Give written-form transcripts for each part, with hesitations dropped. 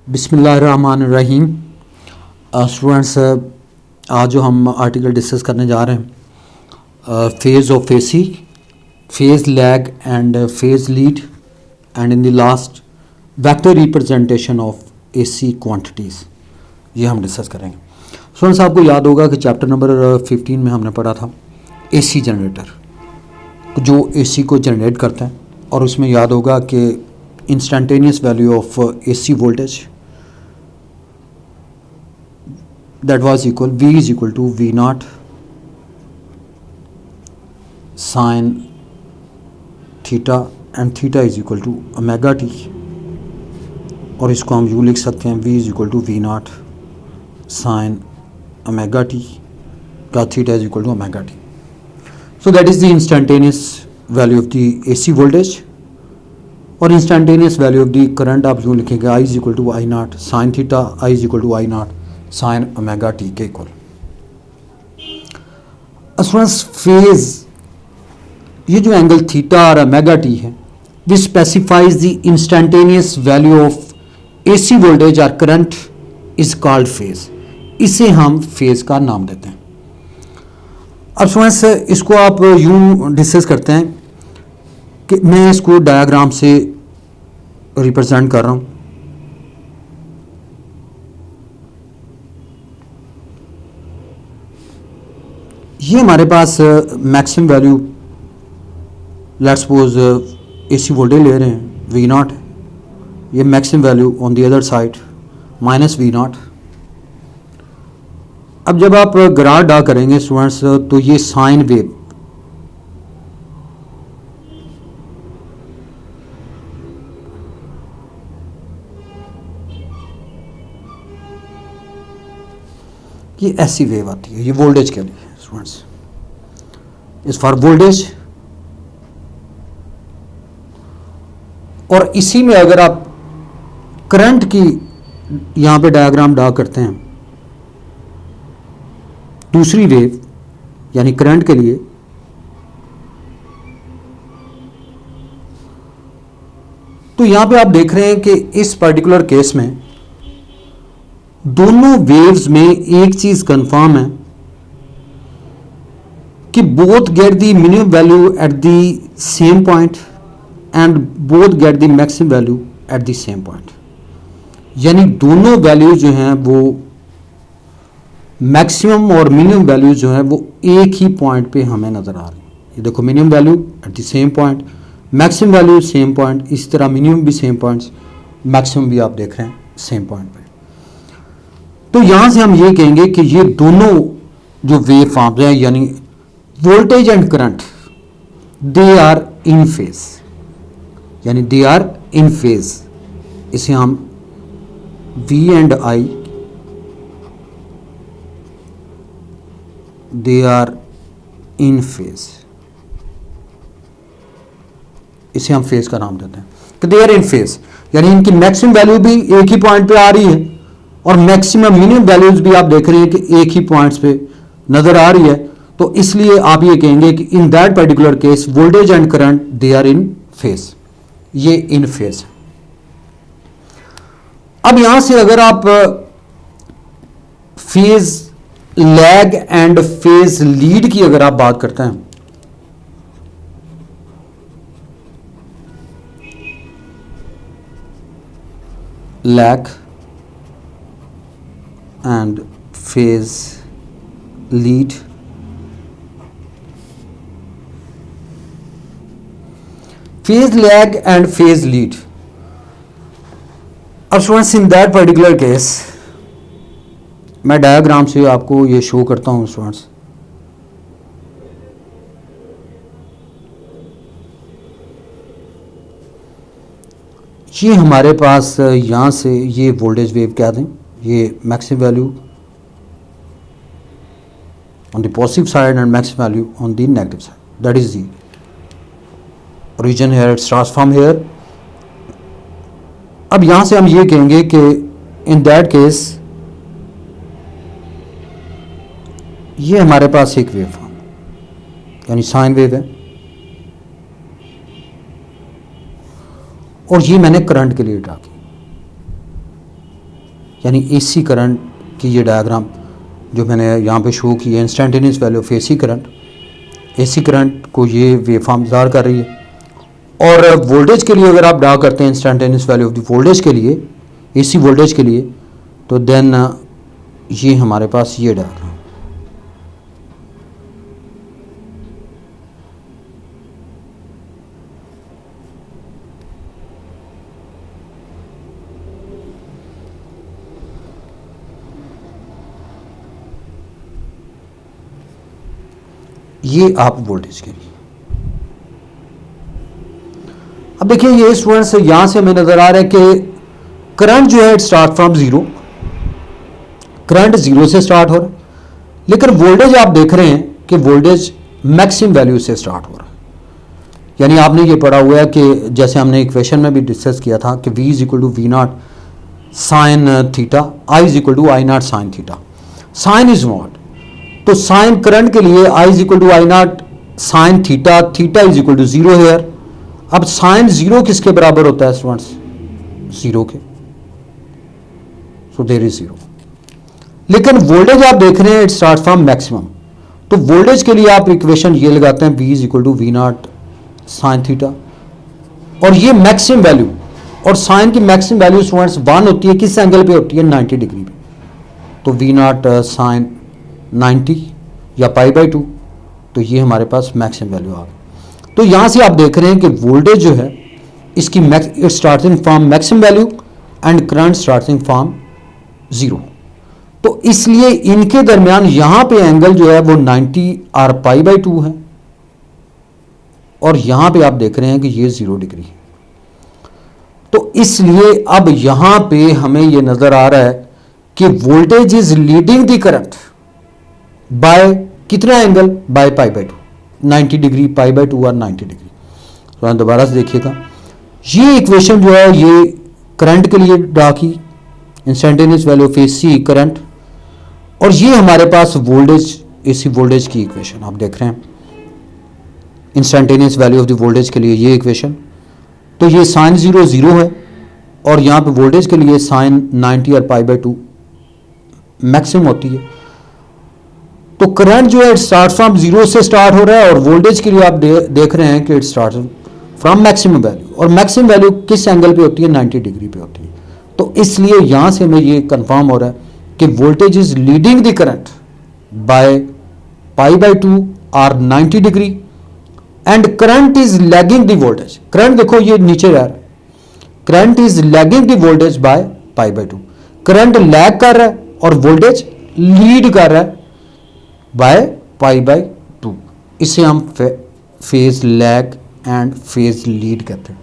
बिस्मिल्लाहिर्रहमानिर्रहीम। स्टूडेंट्स, आज जो हम आर्टिकल डिस्कस करने जा रहे हैं, phase of AC, phase lag and phase lead, and in the last vector representation of AC quantities, ये हम डिस्कस करेंगे। स्टूडेंट्स, आपको याद होगा कि चैप्टर नंबर 15 में हमने पढ़ा था एसी जनरेटर जो एसी को जनरेट करता है, और उसमें याद होगा कि instantaneous value of AC voltage that was equal V is equal to V naught sin theta and theta is equal to omega t, और इसको हम यूँ लिख सकते हैं V is equal to V naught sin omega t का theta is equal to omega t. So that is the instantaneous value of the AC voltage, और instantaneous value of the current आप यूँ लिखेंगे I is equal to I naught sin theta, I is equal to I naught sine omega T के equal. Students, phase, ये जो angle theta और omega T है, which specifies the instantaneous value of AC voltage और current is called phase. इसे हम phase का नाम देते हैं। अब स्टूडेंट्स, इसको आप यूं डिस्कस करते हैं कि मैं इसको डायग्राम से रिप्रेजेंट कर रहा हूं। ये हमारे पास maximum value, let's suppose AC voltage ले रहे हैं, वी नॉट। ये maximum value on the other side minus V naught. अब जब आप ग्राफ ड्रा करेंगे स्टूडेंट्स, तो ये साइन वेव, ये ऐसी वेव आती है, ये वोल्टेज के लिए स्टूडेंट्स, इज फॉर वोल्टेज। और इसी में अगर आप करंट की यहां पे डायग्राम ड्रा करते हैं, दूसरी वेव यानी करंट के लिए, तो यहां पे आप देख रहे हैं कि इस पर्टिकुलर केस में दोनों वेव्स में एक चीज कंफर्म है कि both get the minimum value at the same point and both get the maximum value at the same point. यानी दोनों वैल्यू जो हैं वो मैक्सिमम और मिनिमम वैल्यू जो है वो एक ही पॉइंट पे हमें नजर आ रही है। ये देखो, minimum value at the same point, maximum value same point, इसी तरह मिनिमम भी सेम पॉइंट्स, मैक्सिमम भी आप देख रहे हैं सेम पॉइंट पे। तो यहां से हम ये कहेंगे कि ये दोनों जो वेव फॉर्म्स हैं, यानी voltage and current, they are in phase, यानी दे आर इन फेज। इसे हम V and I, they are in phase, इसे हम फेज का नाम देते हैं कि दे आर इन फेज। यानी इनकी मैक्सिमम वैल्यू भी एक ही पॉइंट पे आ रही है और मैक्सिमम मिनिमम वैल्यूज भी आप देख रहे हैं कि एक ही पॉइंट्स पे नजर आ रही है। तो इसलिए आप ये कहेंगे कि in that particular case voltage and current they are in phase, ये इन फेज। अब यहां से अगर आप phase lag and phase lead की अगर आप बात करते हैं, lag and phase lead, phase lag and phase lead. अब students, in that particular case मैं डायग्राम से आपको ये शो करता हूं स्टूडेंट्स। ये हमारे पास यहां से ये वोल्टेज वेव कह दें, ये maximum value on the positive side and maximum value on the negative side. That is the origin here, it starts from here. अब यहां से हम ये कहेंगे कि in that case ये हमारे पास एक वेव फॉर्म यानी साइन वेव है, और ये मैंने करंट के लिए ड्रा की। यानी एसी करंट की ये डायग्राम जो मैंने यहाँ पे शो की है, instantaneous value of AC current को ये वेव फॉर्म ज़ाहिर कर रही है। और वोल्टेज के लिए अगर आप ड्रा करते हैं instantaneous value of the voltage के लिए, एसी वोल्टेज के लिए, तो देन ये हमारे पास ये डायग्राम, ये आप वोल्टेज के लिए। अब देखिए ये स्टूडेंट्स यहां से हमें नजर आ रहा है कि करंट जो है it start from zero, current zero से स्टार्ट हो रहा है, लेकिन वोल्टेज आप देख रहे हैं कि वोल्टेज मैक्सिमम वैल्यू से स्टार्ट हो रहा है। यानी आपने ये पढ़ा हुआ है कि जैसे हमने इक्वेशन में भी डिस्कस किया था कि V is equal to V naught sine theta, I is equal to I naught sine theta. Sine is what, तो साइन करंट के लिए I is equal to I naught sine theta, theta is equal to zero here. अब sine zero किसके बराबर होता है students? Zero के, so there is zero. लेकिन वोल्टेज आप देख रहे हैं इट स्टार्ट फ्रॉम मैक्सिमम, तो वोल्टेज के लिए आप इक्वेशन ये लगाते हैं V is equal to V naught sine theta, और ये मैक्सिमम वैल्यू, और साइन की मैक्सिमम वैल्यू स्टूडेंट्स 1 होती है, किस एंगल पे होती है? 90 डिग्री पे, तो वी नॉट साइन 90 या पाई बाई 2, तो ये हमारे पास मैक्सिमम वैल्यू आ गई। तो यहां से आप देख रहे हैं कि वोल्टेज जो है इसकी it starting from maximum value and current starting from zero, तो इसलिए इनके दरमियान यहां पे एंगल जो है वो 90 और पाई बाई 2 है, और यहां पे आप देख रहे हैं कि ये 0 डिग्री है। तो इसलिए अब यहां पे हमें ये नजर आ रहा है कि voltage is leading the current by कितना angle? By pi by 2, 90 degree, pi by 2 और 90 डिग्री। तो दोबारा से देखिएगा, ये इक्वेशन जो है ये करंट के लिए ड्रा की, instantaneous value of AC current, और ये हमारे पास वोल्टेज, एसी वोल्टेज की इक्वेशन आप देख रहे हैं, instantaneous value of the voltage के लिए ये इक्वेशन। तो ये साइन 0 0 है, और यहाँ पे वोल्टेज के लिए साइन 90 और पाई बाई 2 मैक्सिमम होती है। तो करंट जो है स्टार्ट फ्रॉम 0 से स्टार्ट हो रहा है, और वोल्टेज के लिए आप देख रहे हैं कि it start from maximum value, और मैक्सिमम वैल्यू किस एंगल पे होती है? 90 डिग्री पे होती है। तो इसलिए यहां से हमें ये कंफर्म हो रहा है कि voltage is leading the current bye pi by 2 और 90 degree, and current is lagging the voltage. Current देखो ये नीचे रह रहा है, current is lagging the voltage bye pi by 2, current lag कर रहा है और वोल्टेज लीड कर रहा है बाय पाई बाई 2। इसे हम phase lag and phase lead कहते हैं।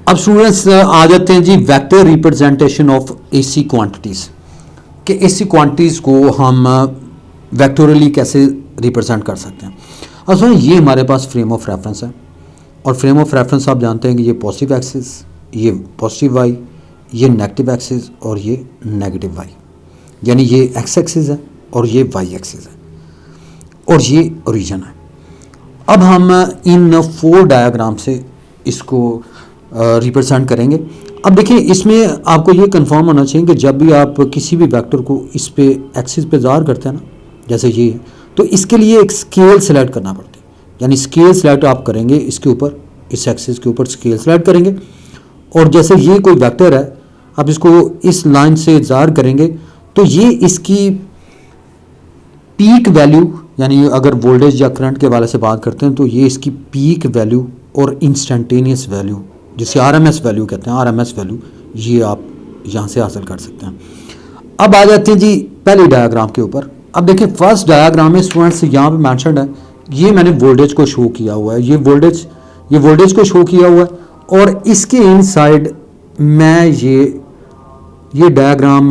अब स्टूडेंट्स आ जाते हैं जी vector representation of AC quantities, कि एसी क्वांटिटीज को हम वेक्टोरली कैसे रिप्रेजेंट कर सकते हैं। अब सुनिए, ये हमारे पास फ्रेम ऑफ रेफरेंस है, और फ्रेम ऑफ रेफरेंस आप जानते हैं कि ये पॉजिटिव एक्सिस, ये पॉजिटिव वाई, ये नेगेटिव एक्सिस, और ये नेगेटिव वाई, यानी ये एक्स एक्सिस है और ये वाई एक्सिस है, और ये ओरिजिन है। अब हम इन 4 डायग्राम से इसको रिप्रेजेंट करेंगे। अब देखिए, इसमें आपको ये कंफर्म होना चाहिए कि जब भी आप किसी भी वेक्टर को इस पे एक्सिस पे ज़ाहिर करते हैं ना, जैसे ये, तो इसके लिए एक स्केल सेलेक्ट करना पड़ता है। यानी स्केल सेलेक्ट आप करेंगे इसके ऊपर, इस एक्सिस के ऊपर स्केल सेलेक्ट करेंगे, और जैसे ये कोई वेक्टर है, आप इसको इस लाइन से ज़ाहिर करेंगे, तो ये इसकी पीक वैल्यू, यानी अगर वोल्टेज या करंट के वाले से बात करते हैं तो ये इसकी पीक वैल्यू और इंस्टेंटेनियस वैल्यू, जिसे आरएमएस वैल्यू कहते हैं, आरएमएस वैल्यू, ये आप यहाँ से हासिल कर सकते हैं। अब आ जाते हैं जी पहले डायग्राम के ऊपर। अब देखिए, फर्स्ट डायग्राम में स्टूडेंट्स यहाँ पे मेंशन्ड है, ये मैंने वोल्टेज को शो किया हुआ है, ये वोल्टेज को शो किया हुआ है, और इसके इनसाइड मैं ये डायग्राम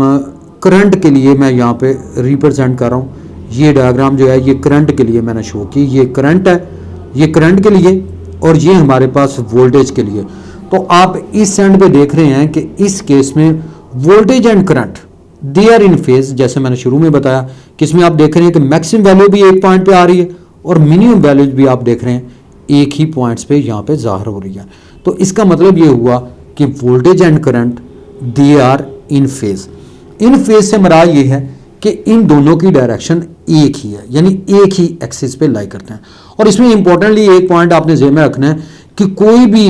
करंट के लिए मैं यहाँ पे रिप्रेजेंट कर रहा हूँ। ये डायग्राम जो है ये करंट के लिए मैंने शो की, ये करंट है, ये करंट के लिए, और ये हमारे पास वोल्टेज के लिए। तो आप इस एंड पे देख रहे हैं कि इस केस में voltage and current they are in phase, जैसे मैंने शुरू में बताया कि इसमें आप देख रहे हैं कि मैक्सिमम वैल्यू भी एक पॉइंट पे आ रही है, और मिनिमम वैल्यूज भी आप देख रहे हैं एक ही पॉइंट्स पे यहाँ पे जाहिर हो रही है। तो इसका मतलब ये हुआ कि voltage and current they are in phase. In phase से मराद ये है कि इन दोनों की डायरेक्शन एक ही है, यानी एक ही एक्सिस पे लाई करते हैं। और इसमें इंपॉर्टेंटली एक पॉइंट आपने जेब में रखना है कि कोई भी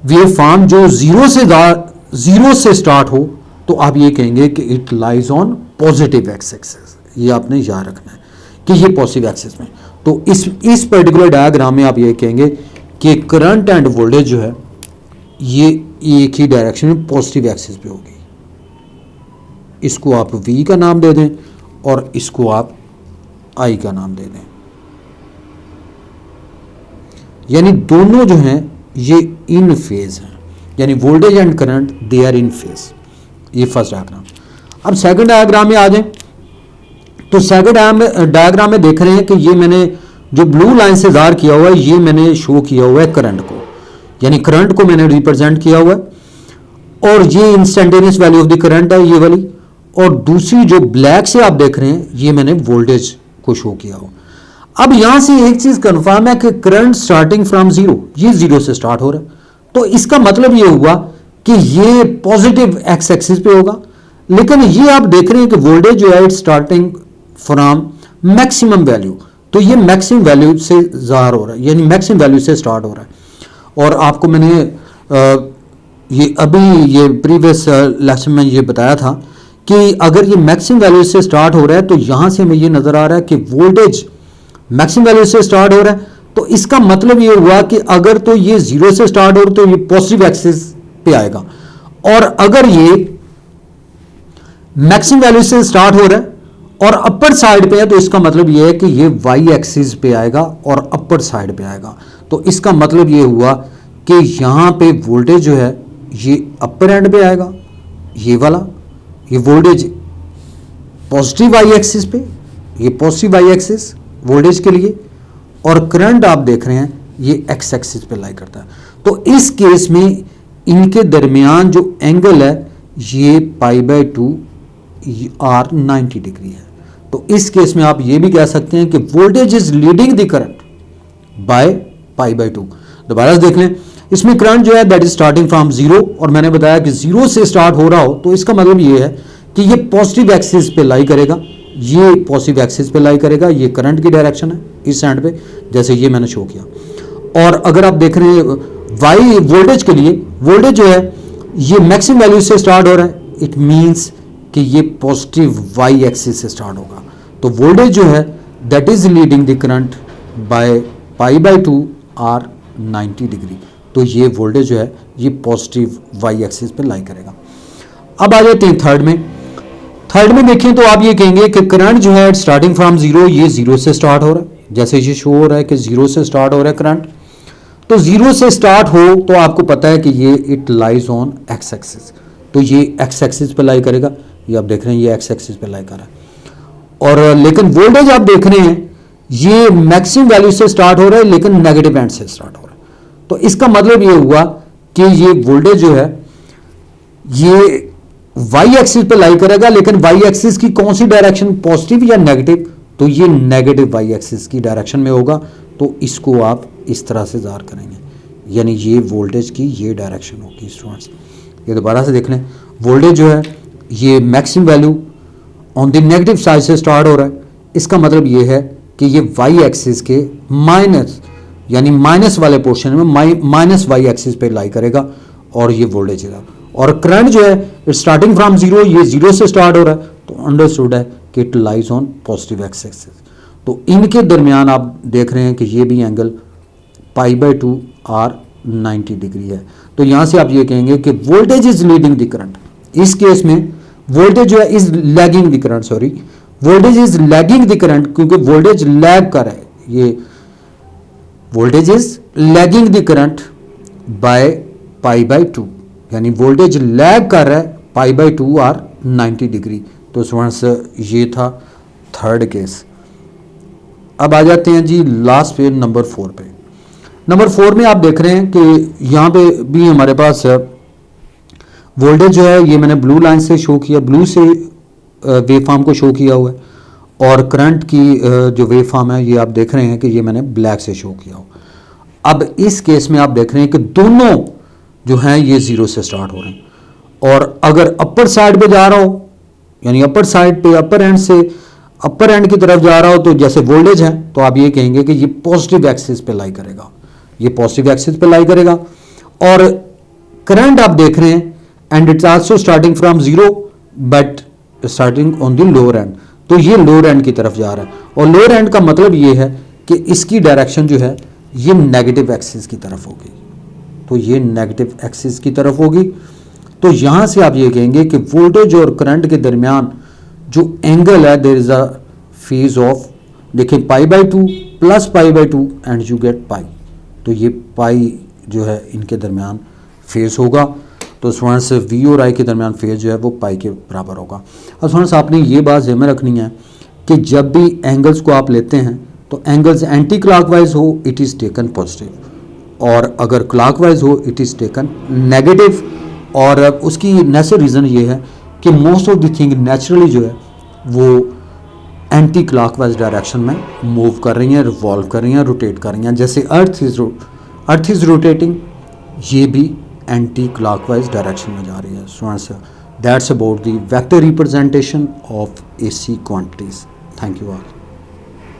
वेव फॉर्म जो जीरो से स्टार्ट हो तो आप ये कहेंगे कि it lies on positive x axis. ये आपने याद रखना है कि ये पॉजिटिव एक्सिस में। तो इस पर्टिकुलर डायग्राम में आप ये कहेंगे कि करंट एंड वोल्टेज जो है ये एक ही डायरेक्शन में पॉजिटिव एक्सिस पे होगी। इसको आप V का नाम दे दें और इसको आप I का नाम दे दें, यानी दोनों जो हैं ये इन फेज हैं, यानी voltage and current they are in phase. ये फर्स्ट डायग्राम। अब सेकंड डायग्राम में आ जाएं तो सेकंड डायग्राम में देख रहे हैं कि ये मैंने जो ब्लू लाइन से ज़ाहिर किया हुआ है ये मैंने शो किया हुआ है करंट को, यानी करंट को मैंने रिप्रेजेंट किया हुआ है और ये instantaneous value of the current है ये वाली। और दूसरी जो ब्लैक से आप देख रहे हैं ये मैंने वोल्टेज को शो किया हुआ। अब यहां से एक चीज कंफर्म है कि करंट स्टार्टिंग फ्रॉम जीरो, ये जीरो से स्टार्ट हो रहा है, तो इसका मतलब ये हुआ कि ये पॉजिटिव एक्स एक्सिस पे होगा। लेकिन ये आप देख रहे हैं कि वोल्टेज जो है स्टार्टिंग फ्रॉम मैक्सिमम वैल्यू, तो ये मैक्सिमम वैल्यू से ज़ाहिर हो रहा है, यानी मैक्सिमम वैल्यू से स्टार्ट हो रहा है। और आपको मैंने ये अभी ये प्रीवियस लेक्चर में ये बताया था कि अगर ये मैक्सिमम वैल्यू से स्टार्ट हो रहा है तो यहां से हमें ये नजर आ रहा है कि वोल्टेज मैक्सिमम वैल्यू से स्टार्ट हो रहा है, तो इसका मतलब ये हुआ कि अगर तो ये जीरो से स्टार्ट हो रहा है तो ये पॉजिटिव एक्सिस पे आएगा, और अगर ये मैक्सिमम वैल्यू से स्टार्ट हो रहा है और अपर साइड पे है तो इसका मतलब ये है कि ये वाई एक्सिस पे आएगा और अपर साइड पे आएगा। तो इसका मतलब ये हुआ कि यहां पे वोल्टेज जो है ये अपर एंड पे आएगा, ये वाला, ये वोल्टेज पॉजिटिव वाई एक्सिस पे, ये पॉजिटिव वाई एक्सिस वोल्टेज के लिए, और करंट आप देख रहे हैं ये एक्स एक्सिस पे लाई करता है। तो इस केस में इनके दरमियान जो एंगल है ये π/2 आर 90 डिग्री है। तो इस केस में आप ये भी कह सकते हैं कि voltage is leading the current by π/2। दोबारा से देख लें, इसमें करंट जो है that is starting from zero, और मैंने बताया कि जीरो से स्टार्ट हो रहा हो तो इसका मतलब ये है कि ये पॉजिटिव एक्सिस पे लाई करेगा, ये पॉजिटिव एक्सिस पे लाई करेगा, ये करंट की डायरेक्शन है इस एंड पे, जैसे ये मैंने शो किया। और अगर आप देख रहे हैं वाई वोल्टेज के लिए, वोल्टेज जो है ये मैक्सिमम वैल्यू से स्टार्ट हो रहा है, इट मीन्स कि ये पॉजिटिव वाई एक्सिस से स्टार्ट होगा। तो वोल्टेज जो है that is leading the current by π/2 or 90 degree. तो ये वोल्टेज जो है ये पॉजिटिव वाई एक्सिस पे लाई करेगा। अब आ जाते हैं थर्ड में। थर्ड में देखें तो आप ये कहेंगे कि करंट जो है स्टार्टिंग फ्रॉम जीरो, ये जीरो से स्टार्ट हो रहा है, जैसे ये शो हो रहा है कि जीरो से स्टार्ट हो रहा है करंट। तो जीरो से स्टार्ट हो तो आपको पता है कि ये it lies on x axis, तो ये एक्स एक्सिस पे लाई करेगा, ये आप देख रहे हैं ये एक्स एक्सिस पे लाई कर रहा है। और लेकिन वोल्टेज आप देख रहे हैं ये मैक्सिमम वैल्यू से स्टार्ट हो रहा है लेकिन नेगेटिव एंड से स्टार्ट हो रहा है। तो इसका मतलब ये हुआ कि ये वोल्टेज जो है ये वाई एक्सिस पे लाई करेगा, लेकिन वाई एक्सिस की कौन सी डायरेक्शन, पॉजिटिव या नेगेटिव, तो ये नेगेटिव वाई एक्सिस की डायरेक्शन में होगा। तो इसको आप इस तरह से ज़ाहिर करेंगे, यानी ये वोल्टेज की ये डायरेक्शन होगी स्टूडेंट्स। ये दोबारा से देख लें, वोल्टेज जो है ये maximum value on the negative side से स्टार्ट हो रहा है, इसका मतलब ये है कि ये वाई एक्सिस के माइनस, यानी माइनस वाले पोर्शन में माइनस वाई एक्सिस पे लाई करेगा और ये वोल्टेज है। और करंट जो है स्टार्टिंग फ्रॉम जीरो, ये जीरो से स्टार्ट हो रहा है, तो अंडरस्टूड है कि it lies on positive x axis. तो इनके दरमियान आप देख रहे हैं कि ये भी एंगल π/2 आर 90 डिग्री है। तो यहां से आप ये कहेंगे कि voltage is leading the current. इस केस में वोल्टेज जो है is lagging the current, sorry, voltage is lagging the current, क्योंकि वोल्टेज लैग कर रहा है, ये voltage is lagging the current by π/2, यानी वोल्टेज लैग कर रहा है π/2 आर 90 डिग्री। तो स्टूडेंट्स ये था थर्ड केस। अब आ जाते हैं जी लास्ट पे, नंबर 4 पे। नंबर 4 में आप देख रहे हैं कि यहाँ पे भी हमारे पास वोल्टेज जो है ये मैंने ब्लू लाइन से शो किया, ब्लू से वेव फॉर्म को शो किया हुआ है, और करंट की जो वेव फॉर्म है ये आप देख रहे हैं कि ये मैंने ब्लैक से शो किया हुआ। अब इस केस में आप देख रहे हैं कि दोनों जो हैं ये जीरो से स्टार्ट हो रहे हैं, और अगर अपर साइड पे जा रहा हो, यानी अपर साइड पे अपर एंड से अपर एंड की तरफ जा रहा हो, तो जैसे वोल्टेज है तो आप ये कहेंगे कि ये पॉजिटिव एक्सिस पे लाई करेगा, ये पॉजिटिव एक्सिस पे लाई करेगा। और करंट आप देख रहे हैं and it's also starting from zero but starting on the lower and, तो ये लोअर एंड की तरफ जा रहा है। और लोअर एंड का मतलब ये है कि इसकी डायरेक्शन जो है ये नेगेटिव एक्सिस की तरफ होगी, तो ये नेगेटिव एक्सिस की तरफ होगी। तो यहां से आप ये कहेंगे कि वोल्टेज और करंट के दरमियान जो एंगल है there is a phase of, देखिए pi by two plus pi by two and you get pi, तो ये पाई जो है इनके दरमियान फेज होगा। तो स्टूडेंट्स वी और आई के दरमियान फेज जो है वो पाई के बराबर होगा। अब स्टूडेंट्स आपने ये बात ध्यान में रखनी है कि जब भी एंगल्स को आप लेते हैं तो एंगल्स एंटी क्लॉकवाइज हो इट इज़ टेकन पॉजिटिव, और अगर क्लॉकवाइज हो इट इज़ टेकन नेगेटिव। और उसकी नेचुरल रीज़न ये है कि most of the thing naturally जो है वो एंटी क्लॉकवाइज डायरेक्शन में मूव कर रही हैं, रिवॉल्व कर रही हैं, रोटेट कर रही हैं। जैसे अर्थ इज़ रोटेटिंग, ये भी एंटी क्लॉकवाइज डायरेक्शन में जा रही है। Students that's about the vector representation of AC quantities. Thank you all.